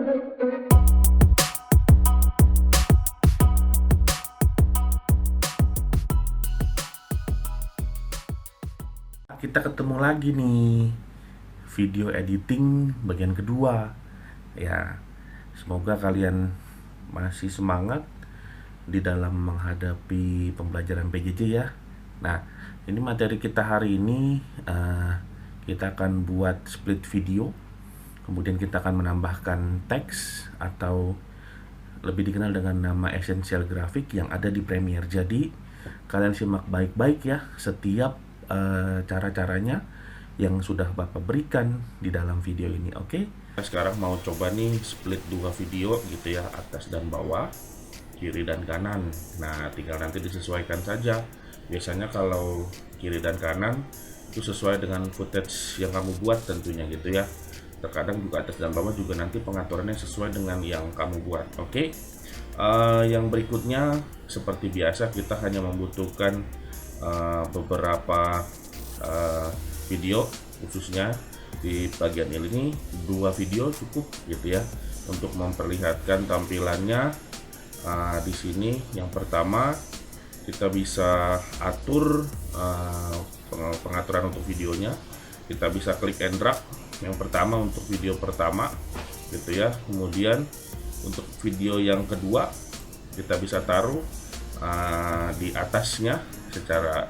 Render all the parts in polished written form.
Kita ketemu lagi nih, video editing bagian kedua. Ya, semoga kalian masih semangat di dalam menghadapi pembelajaran PJJ ya. Nah, ini materi kita hari ini, kita akan buat split video. Kemudian kita akan menambahkan teks atau lebih dikenal dengan nama essential graphic yang ada di Premiere. Jadi kalian simak baik-baik ya setiap cara-caranya yang sudah Bapak berikan di dalam video ini. Oke? Sekarang mau coba nih split dua video gitu ya, atas dan bawah, kiri dan kanan. Nah, tinggal nanti disesuaikan saja. Biasanya kalau kiri dan kanan itu sesuai dengan footage yang kamu buat tentunya gitu ya. Terkadang juga atas dan bawah juga nanti pengaturannya sesuai dengan yang kamu buat. Oke? Yang berikutnya seperti biasa kita hanya membutuhkan beberapa video, khususnya di bagian ini 2 video cukup gitu ya untuk memperlihatkan tampilannya. Di sini yang pertama kita bisa atur pengaturan untuk videonya. Kita bisa klik and drag yang pertama untuk video pertama gitu ya. Kemudian untuk video yang kedua kita bisa taruh di atasnya secara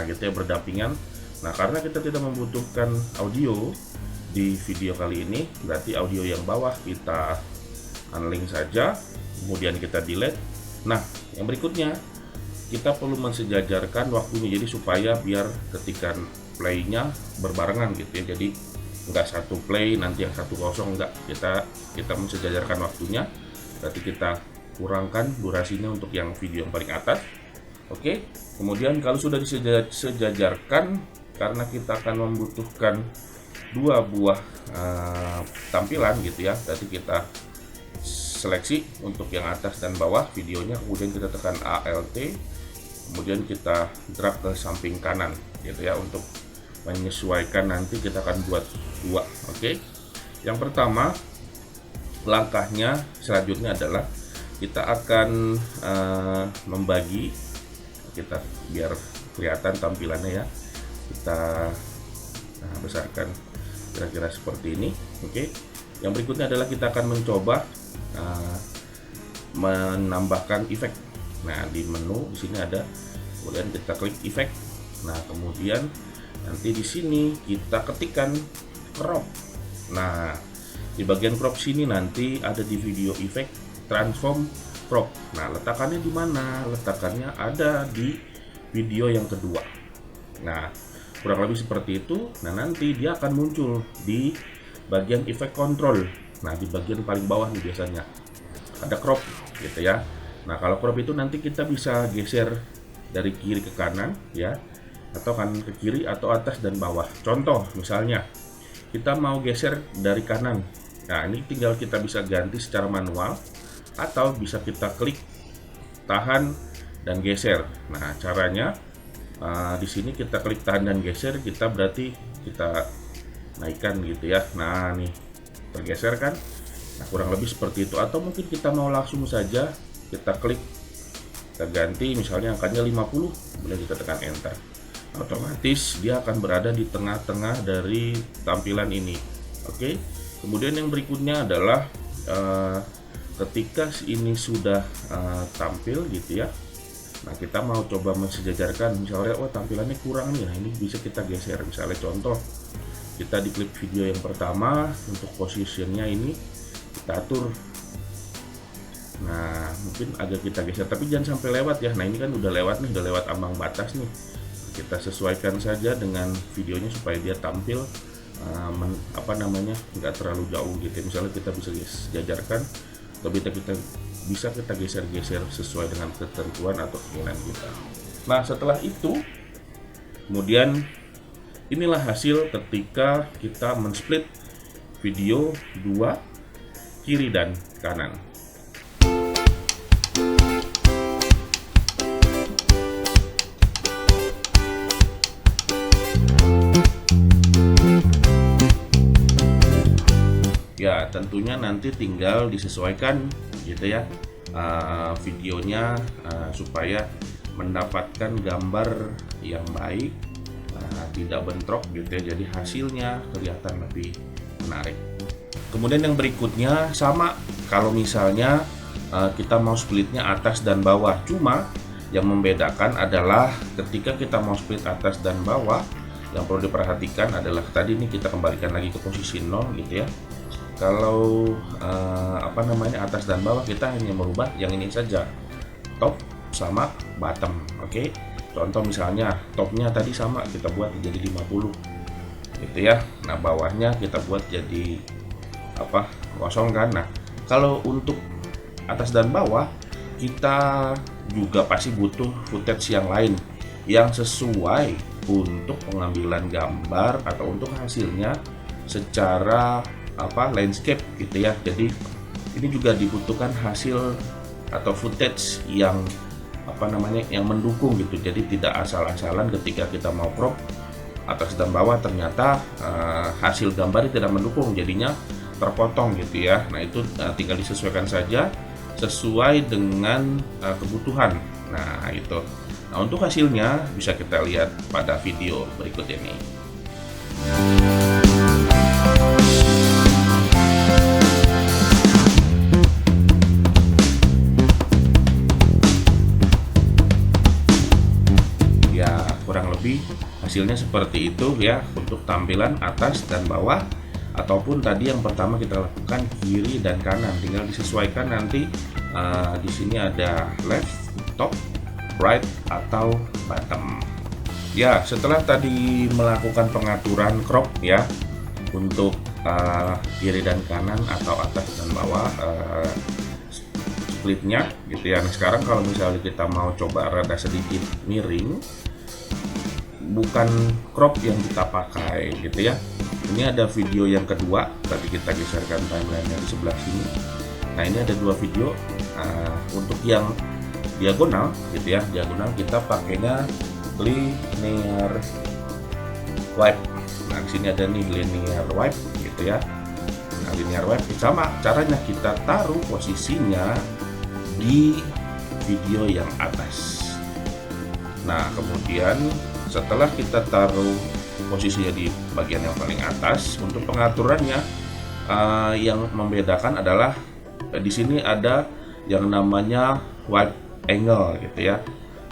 gitu ya, berdampingan. Nah, karena kita tidak membutuhkan audio di video kali ini, berarti audio yang bawah kita unlink saja, kemudian kita delete. Nah, yang berikutnya kita perlu mensejajarkan waktunya, jadi supaya biar ketika playnya berbarengan gitu ya. Jadi nggak satu play nanti yang satu kosong, enggak. Kita mensejajarkan waktunya, berarti kita kurangkan durasinya untuk yang video yang paling atas. Oke, kemudian kalau sudah disejajarkan, karena kita akan membutuhkan 2 buah tampilan gitu ya, berarti kita seleksi untuk yang atas dan bawah videonya, kemudian kita tekan Alt, kemudian kita drag ke samping kanan gitu ya, untuk menyesuaikan. Nanti kita akan buat 2. Oke, yang pertama langkahnya selanjutnya adalah kita akan membagi, kita biar kelihatan tampilannya ya, kita besarkan kira-kira seperti ini. Oke, yang berikutnya adalah kita akan mencoba menambahkan efek. Nah, di menu di sini ada, kemudian kita klik efek. Nah, kemudian nanti di sini kita ketikkan crop. Nah, di bagian crop sini nanti ada di video efek transform crop. Nah, letakannya di mana? Letakannya ada di video yang kedua. Nah, kurang lebih seperti itu. Nah, nanti dia akan muncul di bagian efek control. Nah, di bagian paling bawah nih biasanya ada crop gitu ya. Nah, kalau crop itu nanti kita bisa geser dari kiri ke kanan ya, atau kanan ke kiri, atau atas dan bawah. Contoh misalnya kita mau geser dari kanan. Nah, ini tinggal kita bisa ganti secara manual, atau bisa kita klik tahan dan geser. Nah, caranya di sini kita klik tahan dan geser, kita berarti kita naikkan gitu ya. Nah, nih tergeser kan. Nah, kurang lebih seperti itu. Atau mungkin kita mau langsung saja kita klik, kita ganti misalnya angkanya 50, kemudian kita tekan enter. Otomatis dia akan berada di tengah-tengah dari tampilan ini. Oke. Kemudian yang berikutnya adalah ketika ini sudah tampil gitu ya. Nah, kita mau coba mensejajarkan, misalnya tampilannya kurang nih. Nah, ini bisa kita geser. Misalnya contoh, kita di klip video yang pertama, untuk posisinya ini kita atur. Nah, mungkin agak kita geser, tapi jangan sampai lewat ya. Nah, ini kan udah lewat nih, udah lewat ambang batas nih. Kita sesuaikan saja dengan videonya supaya dia tampil nggak terlalu jauh gitu. Misalnya kita bisa jajarkan, atau bisa kita geser-geser sesuai dengan ketentuan atau keinginan kita. Nah, setelah itu kemudian inilah hasil ketika kita men-split video 2 kiri dan kanan. Ya, tentunya nanti tinggal disesuaikan gitu ya videonya supaya mendapatkan gambar yang baik, tidak bentrok gitu ya, jadi hasilnya kelihatan lebih menarik. Kemudian yang berikutnya sama, kalau misalnya kita mau splitnya atas dan bawah, cuma yang membedakan adalah ketika kita mau split atas dan bawah, yang perlu diperhatikan adalah tadi ini kita kembalikan lagi ke posisi 0 gitu ya. Kalau atas dan bawah kita hanya merubah yang ini saja, top sama bottom. Oke. Contoh misalnya topnya tadi sama, kita buat jadi 50 gitu ya. Nah, bawahnya kita buat jadi kosong kan. Nah, kalau untuk atas dan bawah kita juga pasti butuh footage yang lain yang sesuai untuk pengambilan gambar atau untuk hasilnya secara landscape gitu ya. Jadi ini juga dibutuhkan hasil atau footage yang yang mendukung gitu. Jadi tidak asal-asalan ketika kita mau crop atas dan bawah ternyata hasil gambarnya tidak mendukung, jadinya terpotong gitu ya. Nah, itu tinggal disesuaikan saja sesuai dengan kebutuhan. Nah, itu. Nah, untuk hasilnya bisa kita lihat pada video berikut ini. Ya, kurang lebih hasilnya seperti itu ya untuk tampilan atas dan bawah, ataupun tadi yang pertama kita lakukan kiri dan kanan, tinggal disesuaikan nanti di sini ada left, top, right atau bottom. Ya, setelah tadi melakukan pengaturan crop ya untuk kiri dan kanan atau atas dan bawah splitnya gitu ya. Nah, sekarang kalau misalnya kita mau coba rada sedikit miring, bukan crop yang kita pakai gitu ya. Ini ada video yang kedua, tadi kita geserkan timeline-nya di sebelah sini. Nah, ini ada dua video. Untuk yang diagonal gitu ya, diagonal kita pakainya linear wipe. Nah, di sini ada nih linear wipe gitu ya. Nah, linear wipe sama caranya, kita taruh posisinya di video yang atas. Nah, kemudian setelah kita taruh posisinya di bagian yang paling atas, untuk pengaturannya yang membedakan adalah di sini ada yang namanya wipe angle gitu ya.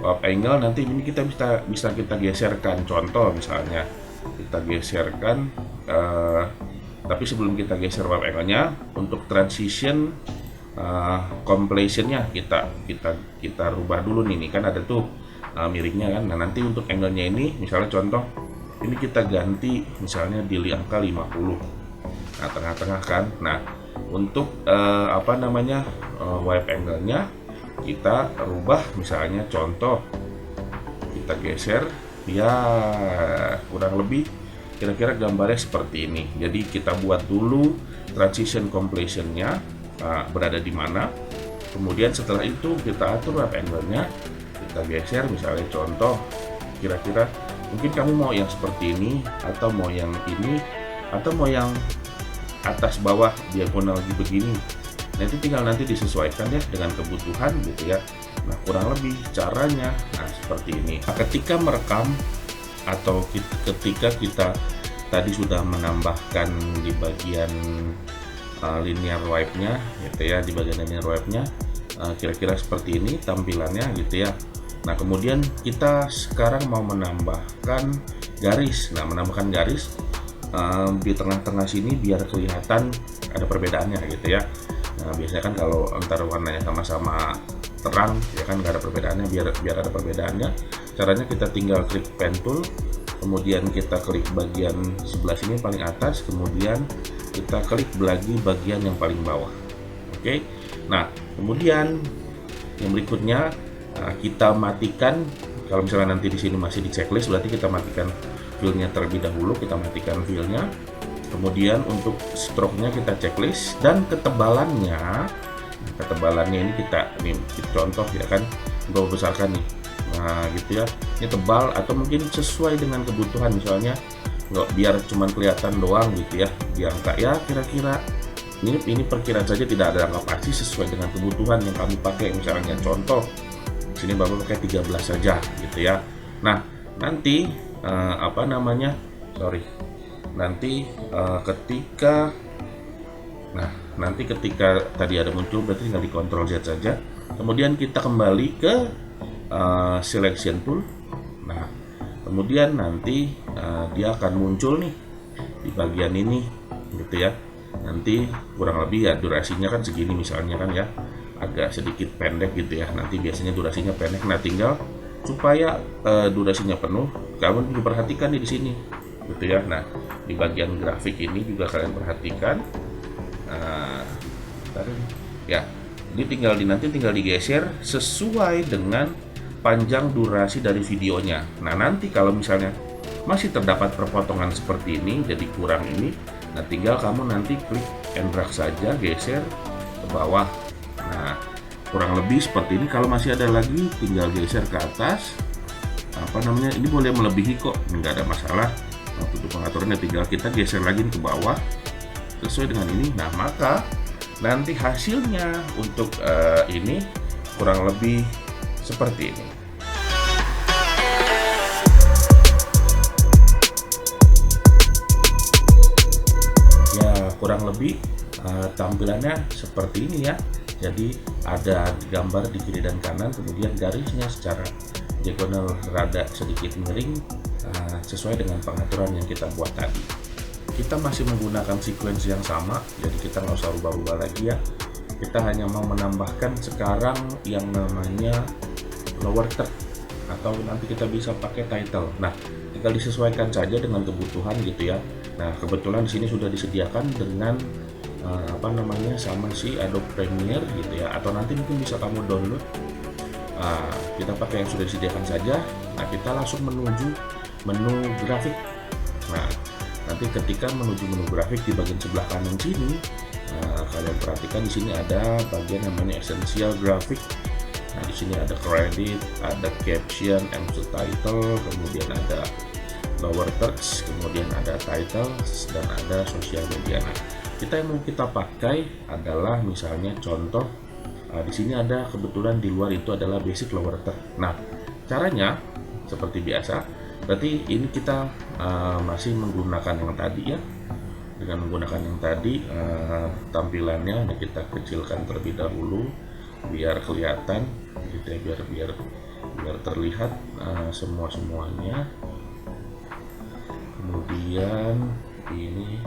Wipe angle nanti ini kita bisa kita geserkan. Contoh misalnya kita geserkan, tapi sebelum kita geser wipe angle-nya, untuk transition completion-nya kita rubah dulu nih. Kan ada tuh miringnya kan. Nah, nanti untuk angle-nya ini misalnya contoh ini kita ganti misalnya di angka 50. Nah, tengah-tengah kan. Nah, untuk wipe angle-nya kita rubah, misalnya contoh kita geser ya kurang lebih kira-kira gambarnya seperti ini. Jadi kita buat dulu transition completion-nya berada di mana, kemudian setelah itu kita atur wipe angle-nya, kita geser misalnya contoh kira-kira mungkin kamu mau yang seperti ini atau mau yang ini atau mau yang atas bawah diagonal begini. Nah, itu tinggal nanti disesuaikan ya dengan kebutuhan gitu ya. Nah, kurang lebih caranya seperti ini. Nah, ketika merekam atau ketika kita tadi sudah menambahkan di bagian linear wipe-nya gitu ya, di bagian linear wipe-nya kira-kira seperti ini tampilannya gitu ya. Nah, kemudian kita sekarang mau menambahkan garis. Nah, menambahkan garis di tengah-tengah sini biar kelihatan ada perbedaannya gitu ya. Nah, biasanya kan kalau antara warnanya sama-sama terang ya kan nggak ada perbedaannya, biar ada perbedaannya. Caranya kita tinggal klik pen tool, kemudian kita klik bagian sebelah sini paling atas, kemudian kita klik lagi bagian yang paling bawah. Oke. Nah, kemudian yang berikutnya kita matikan. Kalau misalnya nanti di sini masih di checklist, berarti kita matikan filenya terlebih dahulu. Kita matikan filenya, kemudian untuk stroke-nya kita checklist, dan ketebalannya ini kita contoh ya kan, untuk besarkan nih. Nah, gitu ya, ini tebal atau mungkin sesuai dengan kebutuhan, misalnya nggak biar cuman kelihatan doang gitu ya, di angka ya kira-kira ini perkiraan saja, tidak ada angka pasti, sesuai dengan kebutuhan yang kamu pakai. Misalnya contoh sini Bapak pakai 13 saja gitu ya. Nah, nanti ketika tadi ada muncul, berarti tinggal di Ctrl Z saja. Kemudian kita kembali ke selection tool. Nah, kemudian nanti dia akan muncul nih di bagian ini gitu ya. Nanti kurang lebih ya durasinya kan segini misalnya kan ya, agak sedikit pendek gitu ya. Nanti biasanya durasinya pendek. Nah, tinggal supaya durasinya penuh, kamu juga perhatikan nih di sini gitu ya. Nah, di bagian grafik ini juga kalian perhatikan ya, nanti tinggal digeser sesuai dengan panjang durasi dari videonya. Nah, nanti kalau misalnya masih terdapat perpotongan seperti ini, jadi kurang ini, nah tinggal kamu nanti klik and drag saja, geser ke bawah. Nah, kurang lebih seperti ini. Kalau masih ada lagi, tinggal geser ke atas. Ini boleh melebihi kok, nggak ada masalah. Nah, untuk pengaturannya tinggal kita geser lagi ke bawah sesuai dengan ini. Nah, maka nanti hasilnya untuk ini kurang lebih seperti ini. Ya, kurang lebih tampilannya seperti ini ya. Jadi ada gambar di kiri dan kanan, kemudian garisnya secara diagonal rada sedikit miring, sesuai dengan pengaturan yang kita buat tadi. Kita masih menggunakan sequence yang sama, jadi kita nggak usah rubah-rubah lagi ya. Kita hanya mau menambahkan sekarang yang namanya lower third, atau nanti kita bisa pakai title. Nah, tinggal disesuaikan saja dengan kebutuhan gitu ya. Nah, kebetulan di sini sudah disediakan dengan sama si Adobe Premiere gitu ya, atau nanti mungkin bisa kamu download. Kita pakai yang sudah disediakan saja. Nah, kita langsung menuju menu grafik. Nah, nanti ketika menuju menu grafik di bagian sebelah kanan sini, kalian perhatikan di sini ada bagian namanya Essential Graphic. Nah, di sini ada credit, ada caption, title, kemudian ada lower text, kemudian ada title, dan ada social media. Nah, yang mau kita pakai adalah misalnya contoh di sini ada, kebetulan di luar itu adalah basic lower third. Nah, caranya seperti biasa, berarti ini kita masih menggunakan yang tadi ya. Dengan menggunakan yang tadi, tampilannya kita kecilkan terlebih dahulu biar kelihatan gitu ya, biar terlihat semuanya. Kemudian ini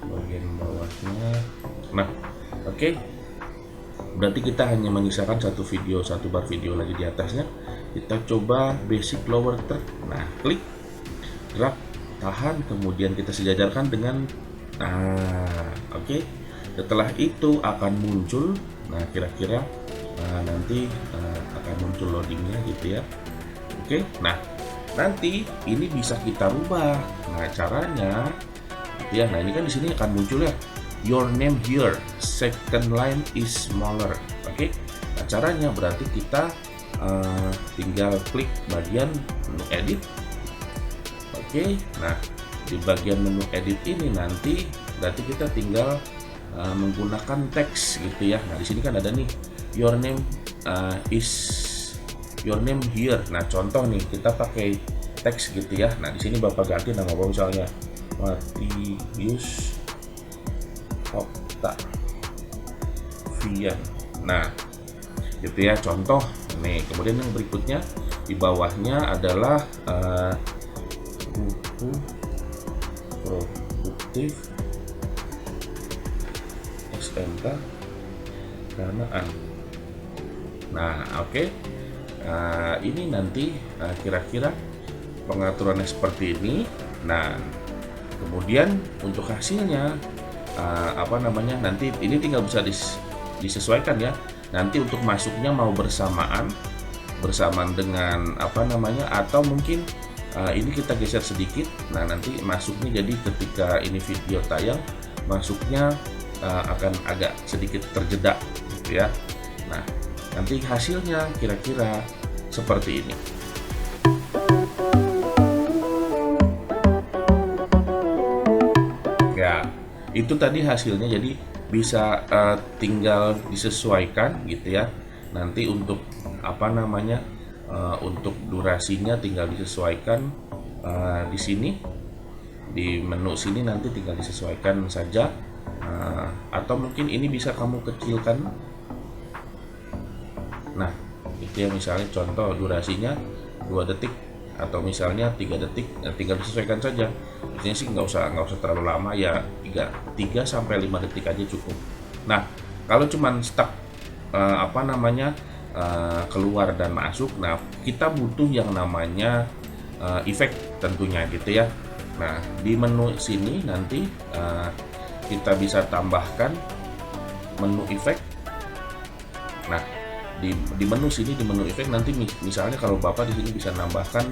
bagian bawahnya. Nah, oke. Berarti kita hanya menyisakan satu bar video lagi di atasnya. Kita coba basic lower third. Nah, klik, drag, tahan, kemudian kita sejajarkan dengan oke. Setelah itu akan muncul, nah kira-kira nanti akan muncul loadingnya gitu ya. Oke. Nah, nanti ini bisa kita rubah. Nah, caranya ya, nah ini kan di sini akan muncul ya, your name here, second line is smaller. Oke. Nah, caranya berarti kita tinggal klik bagian menu edit. Oke. Nah, di bagian menu edit ini nanti berarti kita tinggal menggunakan teks gitu ya. Nah, di sini kan ada nih your name here. Nah, contoh nih kita pakai teks gitu ya. Nah, di sini Bapak ganti nama Bapak misalnya Matius Octavian. Nah, gitu ya, contoh nih. Kemudian yang berikutnya di bawahnya adalah buku produktif SMK Danaan. Nah, oke. Ini nanti kira-kira pengaturannya seperti ini. Nah, kemudian untuk hasilnya nanti ini tinggal bisa disesuaikan ya. Nanti untuk masuknya mau bersamaan dengan atau mungkin ini kita geser sedikit. Nah, nanti masuknya jadi ketika ini video tayang, masuknya akan agak sedikit terjeda gitu ya. Nah, nanti hasilnya kira-kira seperti ini. Ya, itu tadi hasilnya. Jadi bisa tinggal disesuaikan gitu ya. Nanti untuk apa namanya, untuk durasinya tinggal disesuaikan di sini, di menu sini nanti tinggal disesuaikan saja. Atau mungkin ini bisa kamu kecilkan. Nah, itu ya, misalnya contoh durasinya 2 detik atau misalnya 3 detik, tinggal disesuaikan saja. Biasanya sih nggak usah terlalu lama ya, 3 sampai 5 detik aja cukup. Nah, kalau cuman stuck apa namanya, keluar dan masuk, nah kita butuh yang namanya efek tentunya gitu ya. Nah, di menu sini nanti kita bisa tambahkan menu efek. Nah, di menu sini, di menu efek nanti misalnya kalau Bapak di sini bisa nambahkan,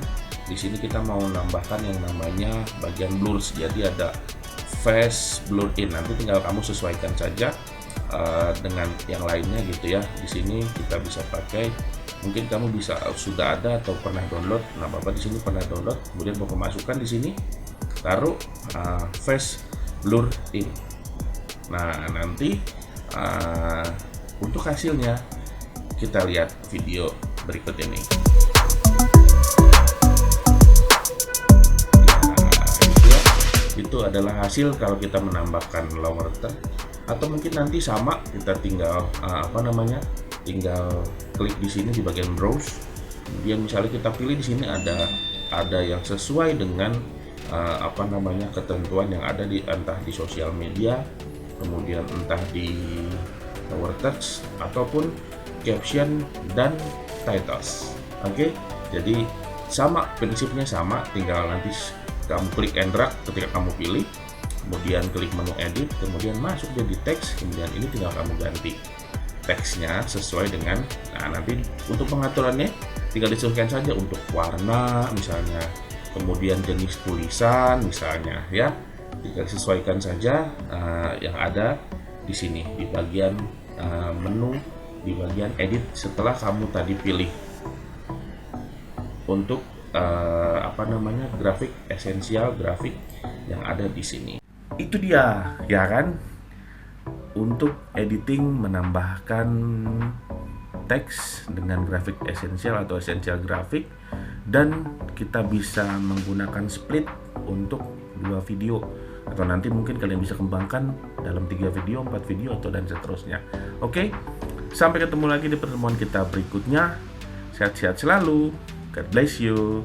di sini kita mau nambahkan yang namanya bagian blurs. Jadi ada face blur in. Nanti tinggal kamu sesuaikan saja dengan yang lainnya gitu ya. Di sini kita bisa pakai, mungkin kamu bisa sudah ada atau pernah download. Nah, Bapak di sini pernah download, kemudian Bapak masukkan di sini, taruh face blur in. Nah, nanti untuk hasilnya kita lihat video berikut ini. Ya, itu adalah hasil kalau kita menambahkan lower third. Atau mungkin nanti sama, kita tinggal apa namanya, tinggal klik di sini di bagian browse. Kemudian misalnya kita pilih di sini ada yang sesuai dengan apa namanya, ketentuan yang ada di entah di sosial media, kemudian entah di lower text ataupun caption dan titles. Oke, jadi sama, prinsipnya sama, tinggal nanti kamu klik and drag ketika kamu pilih, kemudian klik menu edit, kemudian masuk jadi teks, kemudian ini tinggal kamu ganti teksnya sesuai dengan, nah nanti untuk pengaturannya tinggal disesuaikan saja untuk warna misalnya, kemudian jenis tulisan misalnya ya, tinggal disesuaikan saja yang ada di sini di bagian menu, di bagian edit setelah kamu tadi pilih untuk apa namanya, grafik esensial, grafik yang ada di sini. Itu dia ya kan, untuk editing menambahkan teks dengan grafik esensial atau esensial grafik, dan kita bisa menggunakan split untuk 2 video, atau nanti mungkin kalian bisa kembangkan dalam 3 video, 4 video, atau dan seterusnya. Oke, sampai ketemu lagi di pertemuan kita berikutnya. Sehat-sehat selalu. God bless you.